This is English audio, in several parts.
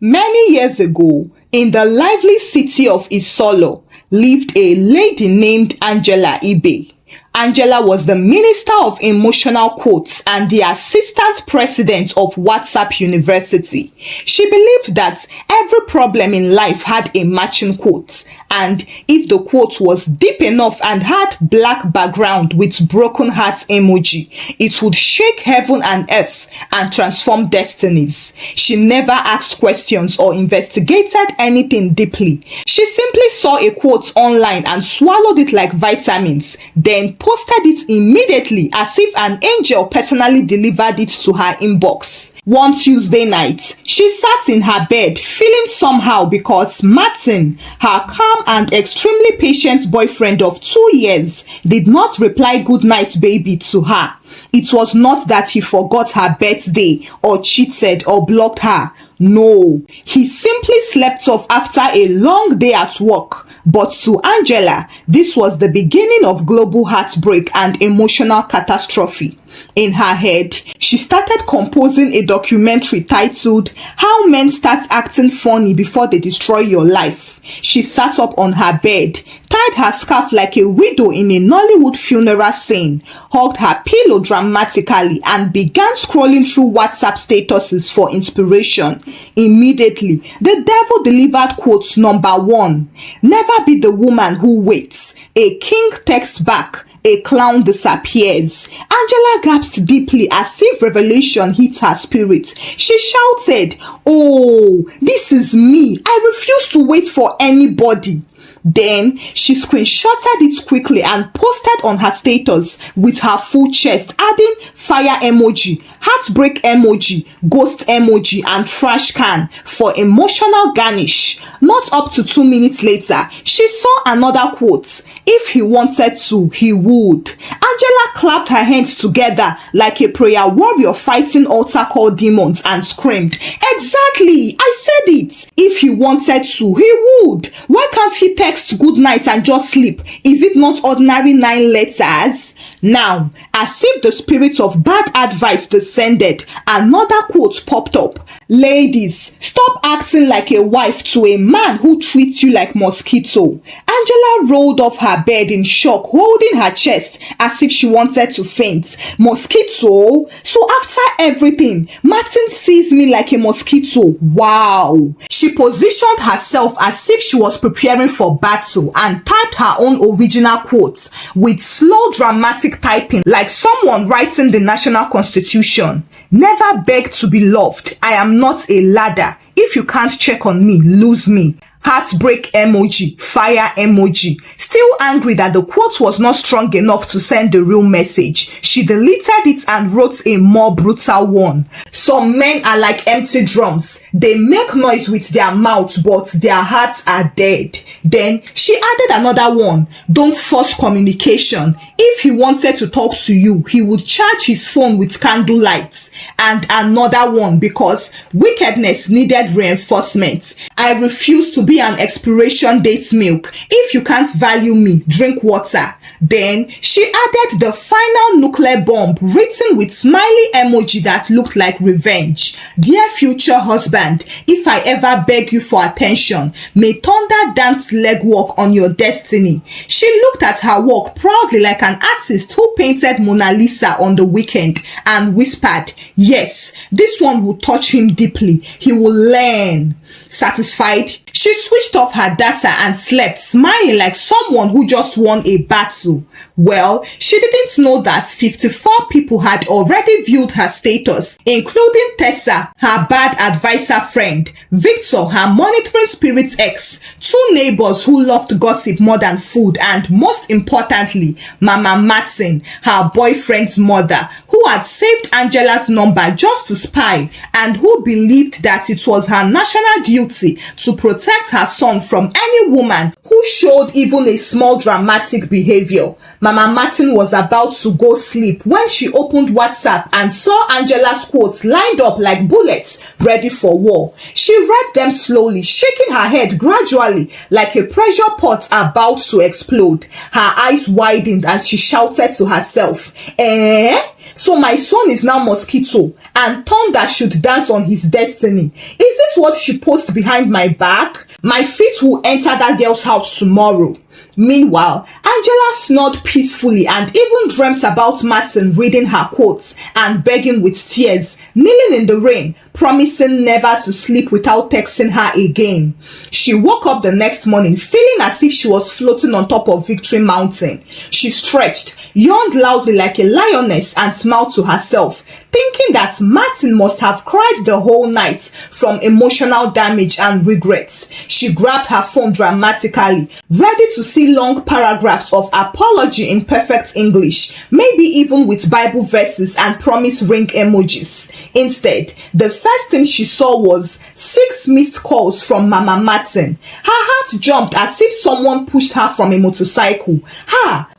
Many years ago, in the lively city of Isolo, lived a lady named Angela Ibe. Angela was the Minister of Emotional Quotes and the Assistant President of WhatsApp University. She believed that every problem in life had a matching quote, and if the quote was deep enough and had black background with broken heart emoji, it would shake heaven and earth and transform destinies. She never asked questions or investigated anything deeply. She simply saw a quote online and swallowed it like vitamins, then posted it immediately as if an angel personally delivered it to her inbox. One Tuesday night, she sat in her bed feeling somehow because Martin, her calm and extremely patient boyfriend of 2 years, did not reply "good night baby" to her. It was not that he forgot her birthday or cheated or blocked her. No, he simply slept off after a long day at work. But to Angela, this was the beginning of global heartbreak and emotional catastrophe. In her head, she started composing a documentary titled "How Men Start Acting Funny Before They Destroy Your Life." She sat up on her bed, tied her scarf like a widow in a Nollywood funeral scene, hugged her pillow dramatically, and began scrolling through WhatsApp statuses for inspiration. Immediately, the devil delivered quote number 1. "Never be the woman who waits. A king texts back. A clown disappears." Angela gasped deeply as if revelation hit her spirit. She shouted, "Oh, this is me. I refuse to wait for anybody." Then she screenshotted it quickly and posted on her status with her full chest, adding fire emoji, heartbreak emoji, ghost emoji, and trash can for emotional garnish. Not up to 2 minutes later, she saw another quote: "If he wanted to, he would." Angela clapped her hands together like a prayer warrior fighting altar call demons and screamed, "Exactly! I said it! If he wanted to, he would. Why can't he text good night and just sleep? Is it not ordinary 9 letters?" Now, as if the spirit of bad advice descended, another quote popped up: "Ladies, stop acting like a wife to a man who treats you like mosquito." Angela rolled off her bed in shock, holding her chest as if she wanted to faint. Mosquito? So after everything, Martin sees me like a mosquito. Wow. She positioned herself as if she was preparing for battle and typed her own original quotes with slow dramatic typing like someone writing the national constitution. "Never beg to be loved. I am not a ladder. If you can't check on me, lose me." Heartbreak emoji, fire emoji. Still angry that the quote was not strong enough to send the real message, she deleted it and wrote a more brutal one: "Some men are like empty drums. They make noise with their mouths, but their hearts are dead." Then she added another one: "Don't force communication. If he wanted to talk to you, he would charge his phone with candle lights." And another one, because wickedness needed reinforcement: "I refuse to be an expiration date milk. If you can't value me, drink water." Then she added the final nuclear bomb written with smiley emoji that looked like revenge: "Dear future husband, if I ever beg you for attention, may thunder dance legwork on your destiny." She looked at her work proudly like an artist who painted Mona Lisa on the weekend and whispered, "Yes, this one will touch him deeply. He will learn." Satisfied, she switched off her data and slept, smiling like someone who just won a battle. Well, she didn't know that 54 people had already viewed her status, including Tessa, her bad advisor friend, Victor, her monitoring spirit ex, 2 neighbors who loved gossip more than food, and most importantly, Mama Martin, her boyfriend's mother, who had saved Angela's number just to spy and who believed that it was her national duty to protect her son from any woman who showed even a small dramatic behavior. Mama Martin was about to go sleep when she opened WhatsApp and saw Angela's quotes lined up like bullets ready for war. She read them slowly, shaking her head gradually like a pressure pot about to explode. Her eyes widened and she shouted to herself, So my son is now mosquito and thunder should dance on his destiny. Is this what she posts behind my back? My feet will enter that girl's house tomorrow. Meanwhile, Angela snored peacefully and even dreamt about Martin reading her quotes and begging with tears, kneeling in the rain, promising never to sleep without texting her again. She woke up the next morning feeling as if she was floating on top of Victory Mountain. She stretched, yawned loudly like a lioness and smiled to herself, thinking that Martin must have cried the whole night from emotional damage and regrets. She grabbed her phone dramatically, ready to see long paragraphs of apology in perfect English, maybe even with Bible verses and promise ring emojis. Instead, the first thing she saw was 6 missed calls from Mama Martin. Her heart jumped as if someone pushed her from a motorcycle.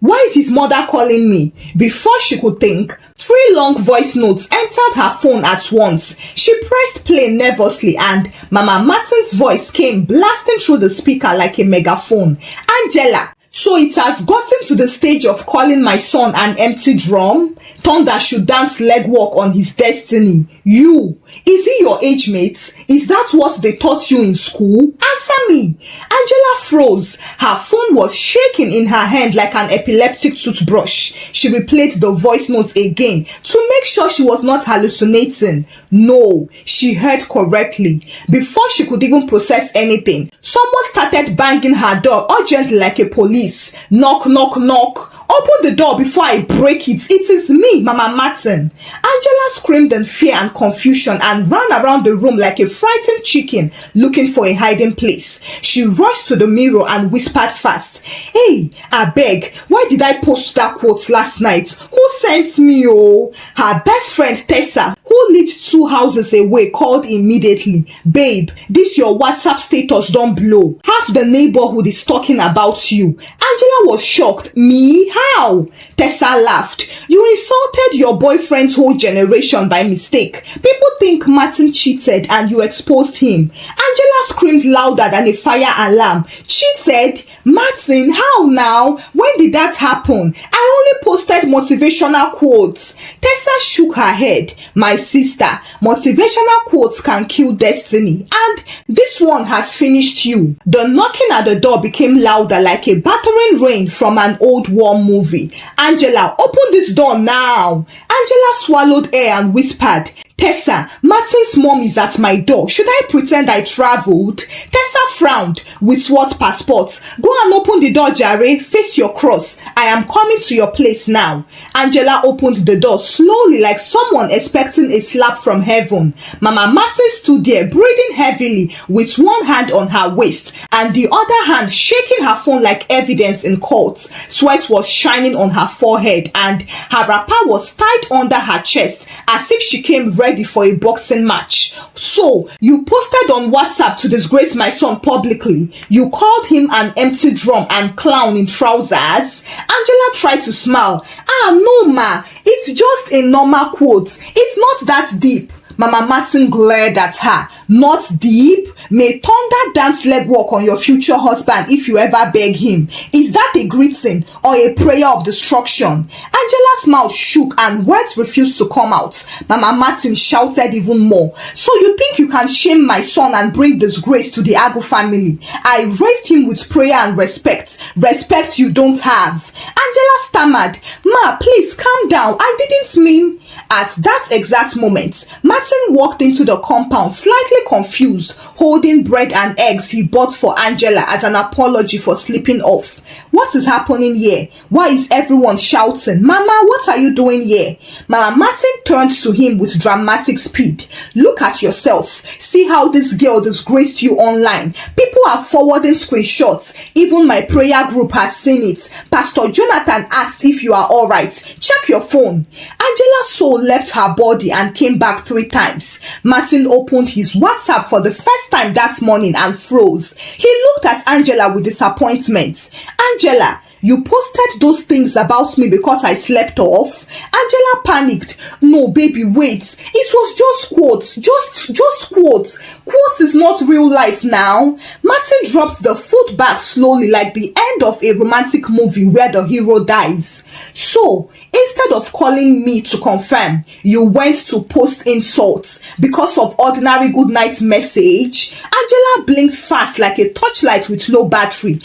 Why is his mother calling me? Before she could think, 3 long voice notes entered her phone at once. She pressed play nervously and Mama Martin's voice came blasting through the speaker like a megaphone. Angela, so it has gotten to the stage of calling my son an empty drum? Thunder should dance legwork on his destiny. You, is he your age mate? Is that what they taught you in school? Answer me. Angela froze. Her phone was shaking in her hand like an epileptic toothbrush. She replayed the voice notes again to make sure she was not hallucinating. No, she heard correctly. Before she could even process anything, someone started banging her door urgently like a police. Knock, knock, knock. Open the door before I break it. It is me, Mama Martin. Angela screamed in fear and confusion and ran around the room like a frightened chicken looking for a hiding place. She rushed to the mirror and whispered fast, "Hey, I beg, why did I post that quote last night? Who sent me? Oh?" Her best friend Tessa, who lived 2 houses away, called immediately. "Babe, this your WhatsApp status don't blow. Half the neighborhood is talking about you." Angela was shocked. "Me? How?" Tessa laughed. "You insulted your boyfriend's whole generation by mistake. People think Martin cheated and you exposed him." Angela screamed louder than a fire alarm. "Cheated? Martin? How now? When did that happen? I only posted motivational quotes." Tessa shook her head. "My sister, motivational quotes can kill destiny, and this one has finished you." The knocking at the door became louder like a battering rain from an old war movie. "Angela, open this door now." Angela swallowed air and whispered, "Tessa, Martin's mom is at my door. Should I pretend I traveled?" Tessa frowned. "With what passport? Go and open the door, Jare. Face your cross. I am coming to your place now." Angela opened the door slowly like someone expecting a slap from heaven. Mama Martin stood there breathing heavily with one hand on her waist and the other hand shaking her phone like evidence in court. Sweat was shining on her forehead and her wrapper was tied under her chest as if she came ready for a boxing match. "So, you posted on WhatsApp to disgrace my son publicly. You called him an empty drum and clown in trousers?" Angela tried to smile. "No ma, it's just a normal quote. It's not that deep." Mama Martin glared at her. "Not deep? May thunder dance legwork on your future husband if you ever beg him. Is that a greeting or a prayer of destruction?" Angela's mouth shook and words refused to come out. Mama Martin shouted even more. "So you think you can shame my son and bring disgrace to the Agu family? I raised him with prayer and respect. Respect you don't have." Angela stammered, "Ma, please calm down. I didn't mean..." At that exact moment, Martin walked into the compound slightly confused, holding bread and eggs he bought for Angela as an apology for sleeping off. "What is happening here? Why is everyone shouting? Mama, what are you doing here?" Mama Martin turned to him with dramatic speed. "Look at yourself. See how this girl disgraced you online. People are forwarding screenshots. Even my prayer group has seen it. Pastor Jonathan asked if you are alright. Check your phone." Angela's soul left her body and came back 3 times. Martin opened his WhatsApp for the first time that morning and froze. He looked at Angela with disappointment. "Angela, you posted those things about me because I slept off?" Angela panicked. "No, baby, wait. It was just quotes. Just quotes. Quotes is not real life now." Martin dropped the foot back slowly like the end of a romantic movie where the hero dies. "So, instead Instead of calling me to confirm, you went to post insults because of ordinary goodnight message. Angela blinked fast like a torchlight with low battery.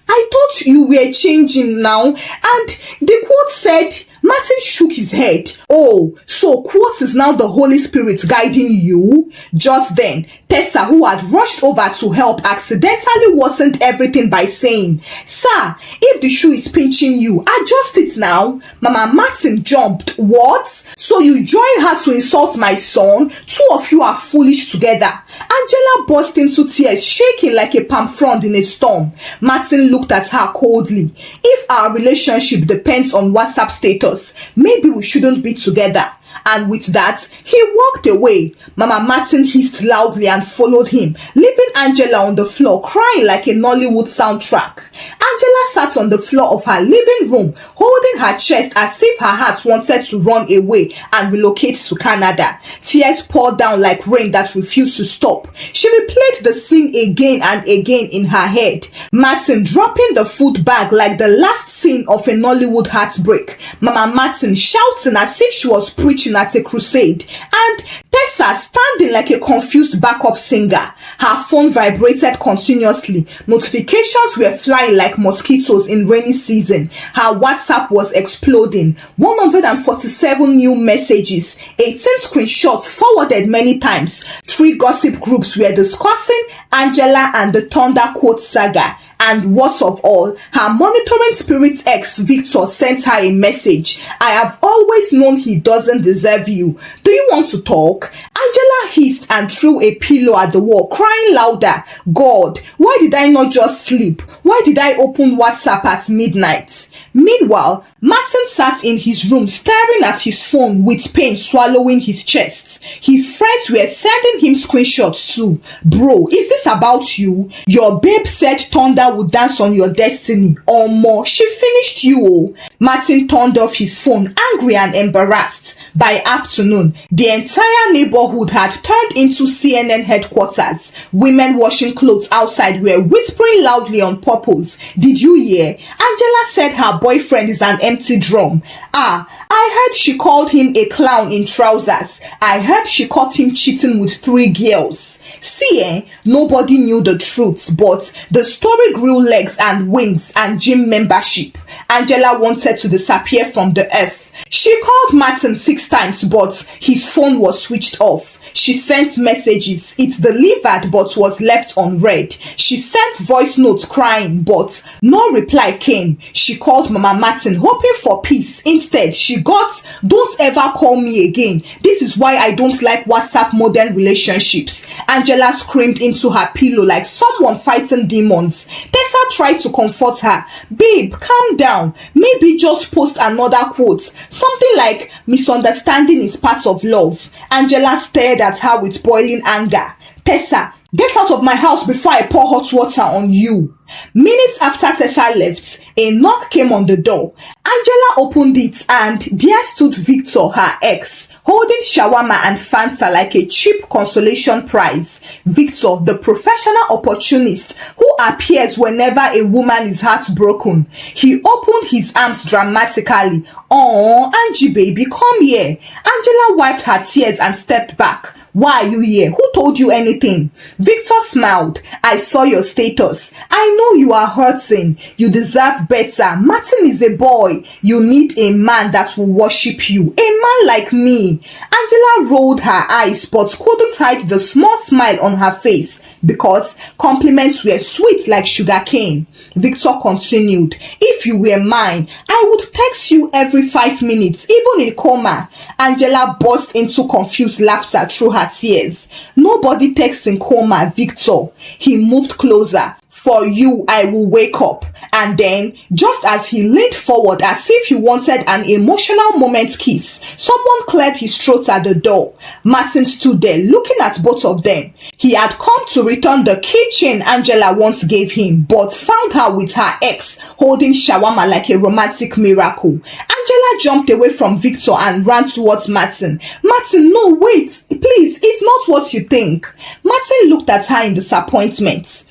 I thought you were changing now. And the quote said, Martin shook his head. Oh, so quotes is now the Holy Spirit guiding you? Just then, Tessa, who had rushed over to help, accidentally worsened everything by saying, Sir, if the shoe is pinching you, adjust it now. Mama Martin jumped. What? So you joined her to insult my son? Two of you are foolish together. Angela burst into tears, shaking like a palm frond in a storm. Martin looked at her coldly. If our relationship depends on WhatsApp status, maybe we shouldn't be together. And with that, he walked away. Mama Martin hissed loudly and followed him, leaving Angela on the floor crying like a Nollywood soundtrack. Angela sat on the floor of her living room, holding her chest as if her heart wanted to run away and relocate to Canada. Tears poured down like rain that refused to stop. She replayed the scene again and again in her head. Martin dropping the food bag like the last scene of a Nollywood heartbreak. Mama Martin shouting as if she was preaching at a crusade, and Tessa standing like a confused backup singer. Her phone vibrated continuously. Notifications were flying like mosquitoes in rainy season. Her WhatsApp was exploding. 147 new messages, 18 screenshots forwarded many times. 3 gossip groups were discussing Angela and the Thunder Quote saga. And worst of all, her monitoring spirit's ex Victor sent her a message. I have always known he doesn't deserve you. Do you want to talk? Angela hissed and threw a pillow at the wall, crying louder. God, why did I not just sleep? Why did I open WhatsApp at midnight? Meanwhile, Martin sat in his room staring at his phone with pain swallowing his chest. His friends were sending him screenshots too. Bro, is this about you? Your babe said Thunder would dance on your destiny. Or more, she finished you. Oh. Martin turned off his phone, angry and embarrassed. By afternoon, the entire neighborhood had turned into CNN headquarters. Women washing clothes outside were whispering loudly on purpose. Did you hear? Angela said her boyfriend is an empty drum. I heard she called him a clown in trousers. I heard she caught him cheating with 3 girls. See, nobody knew the truth, but the story grew legs and wings and gym membership. Angela wanted to disappear from the earth. She called Martin 6 times, but his phone was switched off. She sent messages. It delivered but was left unread. She sent voice notes crying, but no reply came. She called Mama Martin hoping for peace. Instead, she got, don't ever call me again. This is why I don't like WhatsApp modern relationships. Angela screamed into her pillow like someone fighting demons. Tessa tried to comfort her. Babe, calm down. Maybe just post another quote. Something like, misunderstanding is part of love. Angela stared at her with boiling anger. Tessa, get out of my house before I pour hot water on you. Minutes after Tessa left, a knock came on the door. Angela opened it and there stood Victor, her ex, holding shawarma and Fanta like a cheap consolation prize. Victor, the professional opportunist who appears whenever a woman is heartbroken. He opened his arms dramatically. Oh, Angie baby, come here. Angela wiped her tears and stepped back. Why are you here? Who told you anything? Victor smiled. I saw your status. I know you are hurting. You deserve better. Martin is a boy. You need a man that will worship you. A man like me. Angela rolled her eyes but couldn't hide the small smile on her face because compliments were sweet like sugar cane. Victor continued, if you were mine, I would text you every 5 minutes, even in coma. Angela burst into confused laughter through her tears. Nobody texts in coma, Victor. He moved closer. For you, I will wake up. And then, just as he leaned forward as if he wanted an emotional moment kiss, someone cleared his throat at the door. Martin stood there looking at both of them. He had come to return the keychain Angela once gave him, but found her with her ex, holding shawarma like a romantic miracle. Angela jumped away from Victor and ran towards Martin. Martin, no, wait, please, it's not what you think. Martin looked at her in disappointment.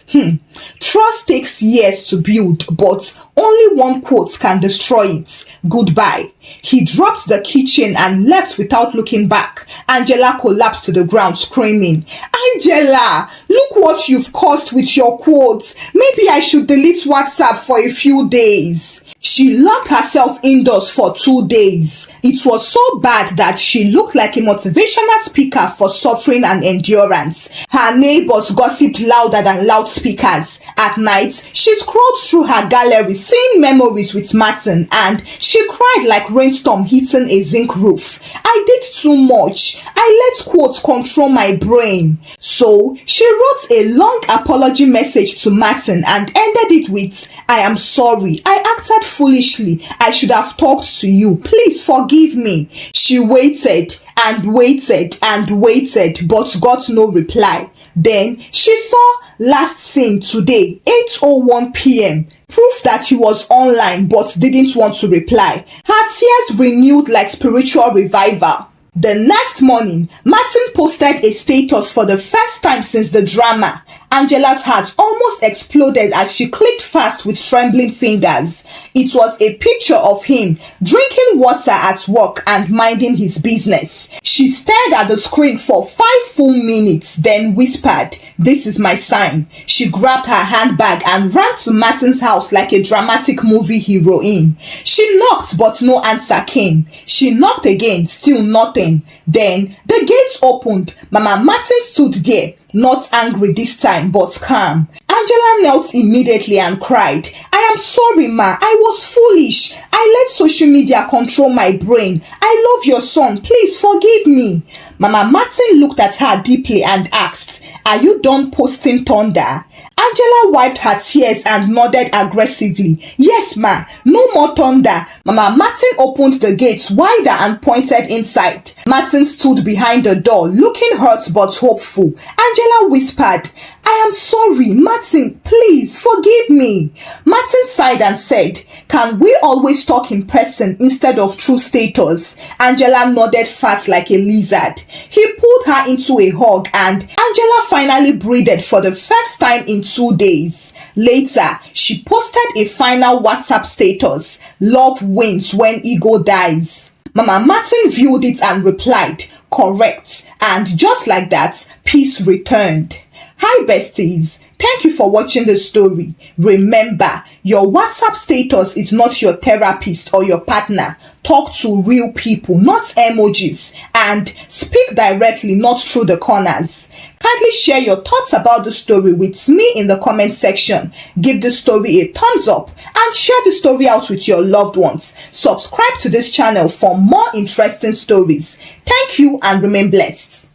Trust takes years to build, but only one quote can destroy it. Goodbye. He dropped the keychain and left without looking back. Angela collapsed to the ground screaming, Angela, look what you've caused with your quotes. Maybe I should delete WhatsApp for a few days. She locked herself indoors for 2 days. It was so bad that she looked like a motivational speaker for suffering and endurance. Her neighbors gossiped louder than loudspeakers. At night, she scrolled through her gallery, seeing memories with Martin, and she cried like rainstorm hitting a zinc roof. I did too much. I let quotes control my brain. So, she wrote a long apology message to Martin and ended it with, I am sorry. I acted foolishly. I should have talked to you. Please forgive me. She waited and waited and waited, but got no reply. Then she saw last seen today, 8:01 p.m. Proof that he was online but didn't want to reply. Her tears renewed like spiritual revival. The next morning, Martin posted a status for the first time since the drama. Angela's heart almost exploded as she clicked fast with trembling fingers. It was a picture of him drinking water at work and minding his business. She stared at the screen for 5 full minutes, then whispered, "This is my sign." She grabbed her handbag and ran to Martin's house like a dramatic movie heroine. She knocked, but no answer came. She knocked again, still nothing. Then the gates opened. Mama Martin stood there, not angry this time, but calm. Angela knelt immediately and cried, "I am sorry, Ma. I was foolish. I let social media control my brain. I love your son. Please forgive me." Mama Martin looked at her deeply and asked, "Are you done posting thunder?" Angela wiped her tears and nodded aggressively. "Yes, ma. No more thunder." Mama Martin opened the gates wider and pointed inside. Martin stood behind the door, looking hurt but hopeful. Angela whispered, "I am sorry, Martin. Please forgive me." Martin sighed and said, "Can we always talk in person instead of through status?" Angela nodded fast like a lizard. He pulled her into a hug and Angela finally breathed for the first time in 2 days. Later, she posted a final WhatsApp status, "Love wins when ego dies." Mama Martin viewed it and replied, "Correct." And just like that, peace returned. Hi besties, thank you for watching the story. Remember, your WhatsApp status is not your therapist or your partner. Talk to real people, not emojis, and speak directly, not through the corners. Kindly share your thoughts about the story with me in the comment section. Give the story a thumbs up and share the story out with your loved ones. Subscribe to this channel for more interesting stories. Thank you and remain blessed.